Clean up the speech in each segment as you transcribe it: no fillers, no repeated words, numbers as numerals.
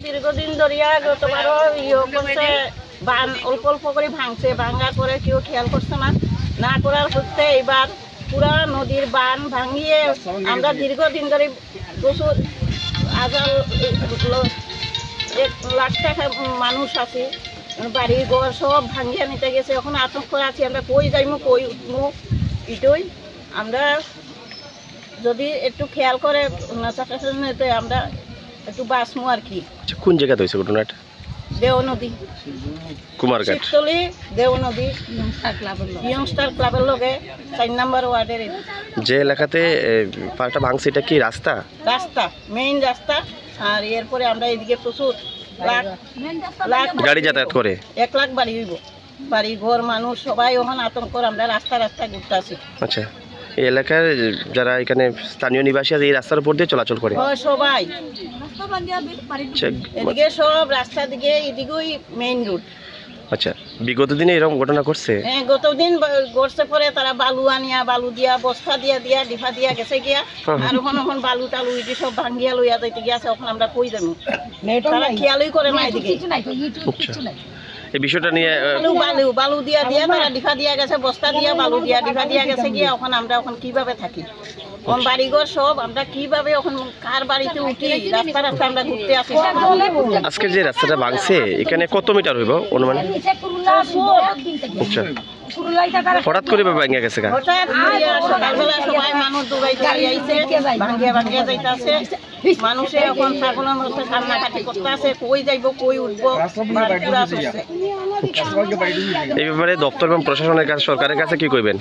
দীর্ঘদিন ধরিয়া গতবারও করছে বান অল্প অল্প করে ভাঙছে, ভাঙার পরে কেউ খেয়াল করছে না, না করার করতে এবার পুরা নদীর বান ভাঙিয়ে আমরা দীর্ঘদিন ধরে প্রচুর 1,00,000 টাকা মানুষ আছে, বাড়ি ঘর সব ভাঙিয়ে নিতে গেছে। এখন আতঙ্ক আছি আমরা, কই যাইমু কই উঠবো। এটাই আমরা যদি একটু খেয়াল করে আমরা একটু বাঁচমু আর কি। কোন জায়গাতে হয়েছে ঘটনাটা? দেও নদী, কুমারঘাট, শিবতলি দেও নদী, ইয়ংস্টার ক্লাবের লগে 4 নম্বর ওয়ার্ডের। যে এলাকাতে পাটা ভাঙছে এটা কি রাস্তা? রাস্তা, মেইন রাস্তা। আর এরপরে আমরা এদিকে প্রচুর লাখ গাড়ি যাতায়াত করে, 1 লাখ বাড়ি হইব, বাড়ি ঘর মানুষ সবাই ওখানে আতঙ্ক। আমরা রাস্তা রাস্তা ঘুরতে আসি। আচ্ছা, এই এলাকার যারা এখানে স্থানীয় নিবাসী আছে এই রাস্তার উপর দিয়ে চলাচল করে সবাই, আচ্ছা, এদিকে সব রাস্তা দিকে, এদিকেই মেইন রোড। আচ্ছা, বিগত দিনে এরকম ঘটনা ঘটছে? হ্যাঁ, গতদিন ঘটছে। পরে তারা বালু আনিয়া, বালু দিয়া বস্তা দিয়া ডিফা দিয়া গেছে গিয়া। আর এখন বালু টালু এটি সব ভাঙ্গিয়া লইয়া যাইতে গিয়াছে। এখন আমরা কই যাবো, তারা খেয়ালই করে না এদিকে। এই বিষয়টা নিয়ে বালু দিয়া তারা ডিফা দিয়া গেছে, বস্তা দিয়া বালু দিয়া ডিফা দিয়া গেছে গিয়া। এখন আমরা এখন কিভাবে থাকি, এখন বাড়িঘর সব আমরা কিভাবে এখন কার বাড়িতে উঠি, রাস্তা রাস্তা আমরা ঘুরতে আসি। আজকের যে রাস্তাটা ভাঙছে এখানে কত মিটার হইব অনুমান? আচ্ছা, হঠাৎ করে ভাঙিয়া গেছে? হঠাৎ সকালবেলা সবাই মানুষ দৌড়াইতে আইছে, ভাঙ্গিয়া যাইতেছে। মানুষে এখন ছাগলের মধ্যে কান্নাকাটি করতে আছে, কই যাইব কই উঠবো। এই ব্যাপারে দপ্তর এবং প্রশাসনের কাছে, সরকারের কাছে কি কইবেন?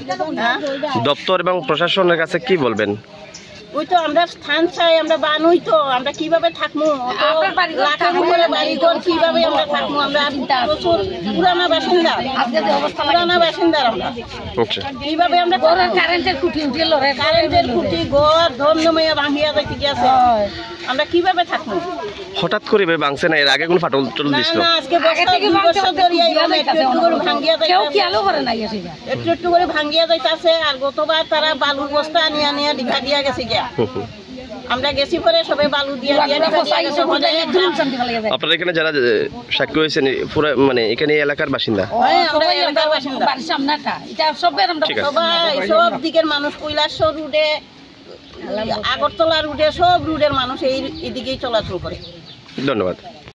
দপ্তর এবং প্রশাসনের কাছে কি বলবেন? ওই তো আমরা স্থান চাই, আমরা বানুই তো, আমরা কিভাবে থাকবো, বাড়িঘর কিভাবে আমরা থাকবো। আমরা প্রচুর পুরানা বাসিন্দা, আমরা কিভাবে আমরা কারেন্টের খুঁটি ঘর ধর্মময় ভাঙিয়া যাইতে গেছে, আমরা কিভাবে থাকবো। হঠাৎ করে ভাঙছে না? এর আগে কোন ফাটল চল দিছিল? আজকে একটু করে ভাঙ্গিয়া যাইতেছে। আর গতবার তারা বালুর বস্তা আনিয়া ডিফা দিয়া গেছে গিয়া। আমরা গেছি পরে সবাই বালু দিয়া আপনারা এখানে যারা সাক্ষী হয়েছেন পুরো মানে এখানে এলাকার বাসিন্দা? সবাই সব দিকের মানুষ, কৈলাসর রুটে, আগরতলা রুটে, সব রুটের মানুষ এই এদিকেই চলাচল করে। ধন্যবাদ।